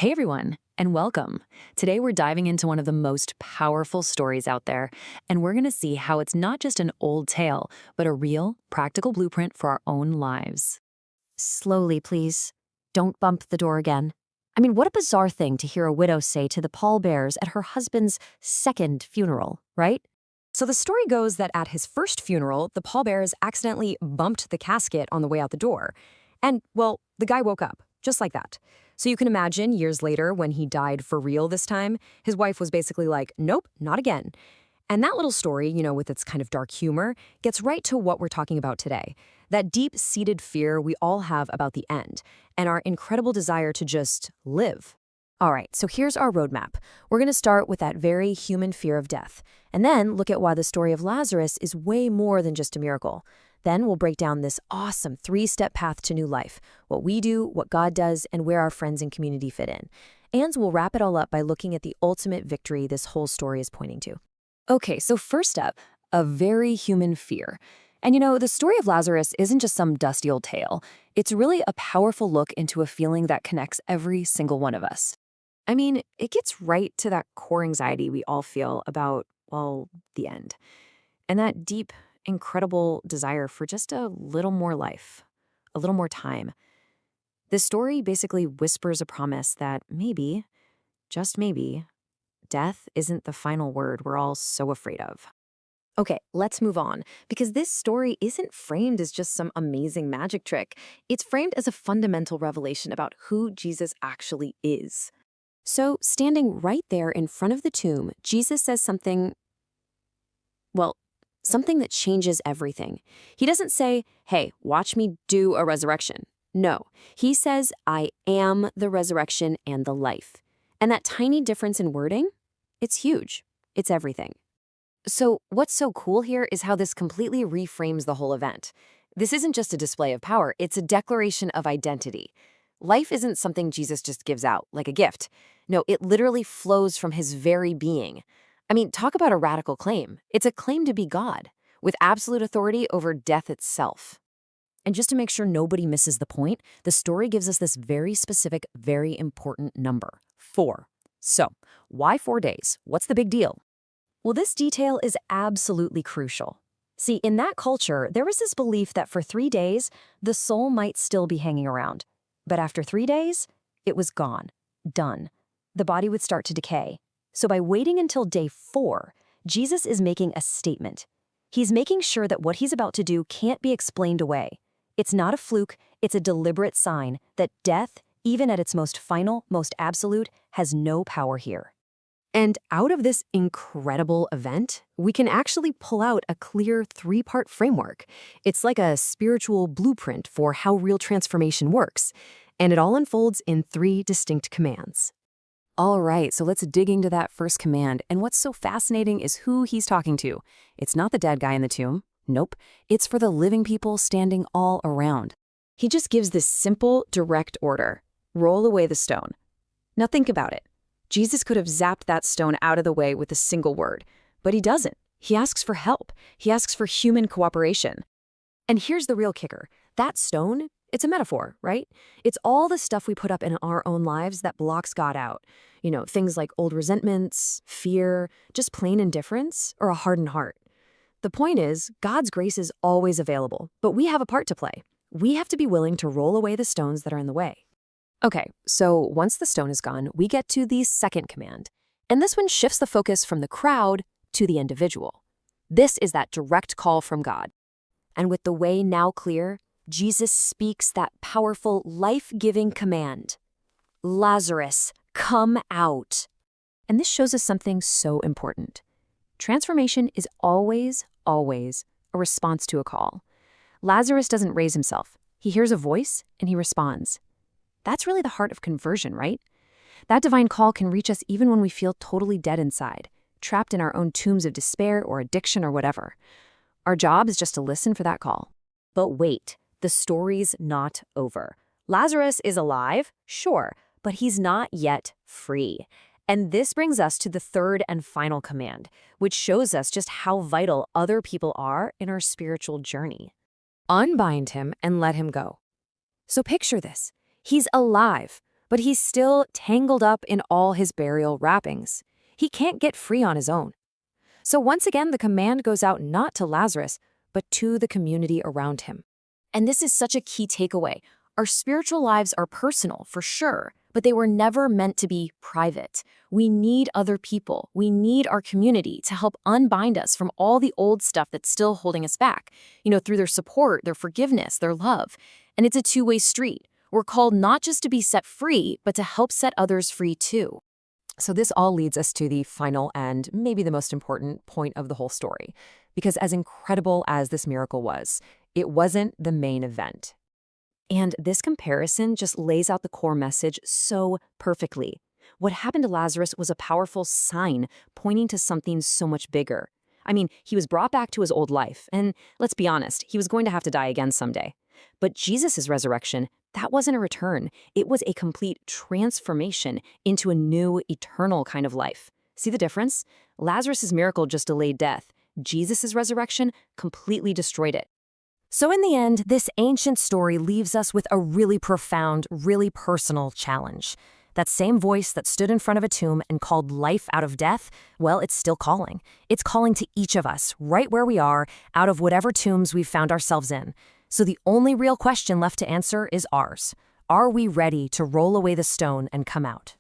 Hey everyone, and welcome. Today we're diving into one of the most powerful stories out there, and we're going to see how it's not just an old tale, but a real, practical blueprint for our own lives. Slowly, please. Don't bump the door again. I mean, what a bizarre thing to hear a widow say to the pallbearers at her husband's second funeral, right? So the story goes that at his first funeral, the pallbearers accidentally bumped the casket on the way out the door. And, well, the guy woke up, just like that. So you can imagine years later, when he died for real this time, his wife was basically like, nope, not again. And that little story, with its kind of dark humor, gets right to what we're talking about today. That deep-seated fear we all have about the end, and our incredible desire to just live. All right, so here's our roadmap. We're going to start with that very human fear of death, and then look at why the story of Lazarus is way more than just a miracle. Then we'll break down this awesome three-step path to new life, what we do, what God does, and where our friends and community fit in. And we'll wrap it all up by looking at the ultimate victory this whole story is pointing to. Okay, so first up, a very human fear. And the story of Lazarus isn't just some dusty old tale. It's really a powerful look into a feeling that connects every single one of us. I mean, it gets right to that core anxiety we all feel about, well, the end. And that deep, incredible desire for just a little more life, a little more time. This story basically whispers a promise that maybe, just maybe, death isn't the final word we're all so afraid of. Okay, let's move on, because this story isn't framed as just some amazing magic trick. It's framed as a fundamental revelation about who Jesus actually is. So, standing right there in front of the tomb, Jesus says something, well, something that changes everything. He doesn't say, hey, watch me do a resurrection. No, he says, I am the resurrection and the life. And that tiny difference in wording, it's huge. It's everything. So what's so cool here is how this completely reframes the whole event. This isn't just a display of power, it's a declaration of identity. Life isn't something Jesus just gives out, like a gift. No, it literally flows from his very being. I mean, talk about a radical claim. It's a claim to be God, with absolute authority over death itself. And just to make sure nobody misses the point, the story gives us this very specific, very important number, 4. So, why 4 days? What's the big deal? Well, this detail is absolutely crucial. See, in that culture, there was this belief that for 3 days, the soul might still be hanging around. But after 3 days, it was gone, done. The body would start to decay. So by waiting until day 4, Jesus is making a statement. He's making sure that what he's about to do can't be explained away. It's not a fluke, it's a deliberate sign that death, even at its most final, most absolute, has no power here. And out of this incredible event, we can actually pull out a clear 3-part framework. It's like a spiritual blueprint for how real transformation works, and it all unfolds in 3 distinct commands. All right, so let's dig into that first command, and what's so fascinating is who he's talking to. It's not the dead guy in the tomb. Nope, it's for the living people standing all around. He just gives this simple, direct order. Roll away the stone. Now think about it. Jesus could have zapped that stone out of the way with a single word, but he doesn't. He asks for help. He asks for human cooperation. And here's the real kicker. That stone, it's a metaphor, right? It's all the stuff we put up in our own lives that blocks God out. Things like old resentments, fear, just plain indifference, or a hardened heart. The point is, God's grace is always available, but we have a part to play. We have to be willing to roll away the stones that are in the way. Okay, so once the stone is gone, we get to the second command. And this one shifts the focus from the crowd to the individual. This is that direct call from God. And with the way now clear, Jesus speaks that powerful, life-giving command. Lazarus, come out. And this shows us something so important. Transformation is always, always a response to a call. Lazarus doesn't raise himself. He hears a voice and he responds. That's really the heart of conversion, right? That divine call can reach us even when we feel totally dead inside, trapped in our own tombs of despair or addiction or whatever. Our job is just to listen for that call. But wait, the story's not over. Lazarus is alive, sure, but he's not yet free. And this brings us to the third and final command, which shows us just how vital other people are in our spiritual journey. Unbind him and let him go. So picture this. He's alive, but he's still tangled up in all his burial wrappings. He can't get free on his own. So once again, the command goes out not to Lazarus, but to the community around him. And this is such a key takeaway. Our spiritual lives are personal, for sure, but they were never meant to be private. We need other people. We need our community to help unbind us from all the old stuff that's still holding us back, through their support, their forgiveness, their love. And it's a two-way street. We're called not just to be set free, but to help set others free too. So this all leads us to the final and maybe the most important point of the whole story. Because as incredible as this miracle was, it wasn't the main event. And this comparison just lays out the core message so perfectly. What happened to Lazarus was a powerful sign pointing to something so much bigger. I mean, he was brought back to his old life, and let's be honest, he was going to have to die again someday. But Jesus' resurrection, that wasn't a return. It was a complete transformation into a new, eternal kind of life. See the difference? Lazarus' miracle just delayed death. Jesus' resurrection completely destroyed it. So in the end, this ancient story leaves us with a really profound, really personal challenge. That same voice that stood in front of a tomb and called life out of death, well, it's still calling. It's calling to each of us, right where we are, out of whatever tombs we've found ourselves in. So the only real question left to answer is ours. Are we ready to roll away the stone and come out?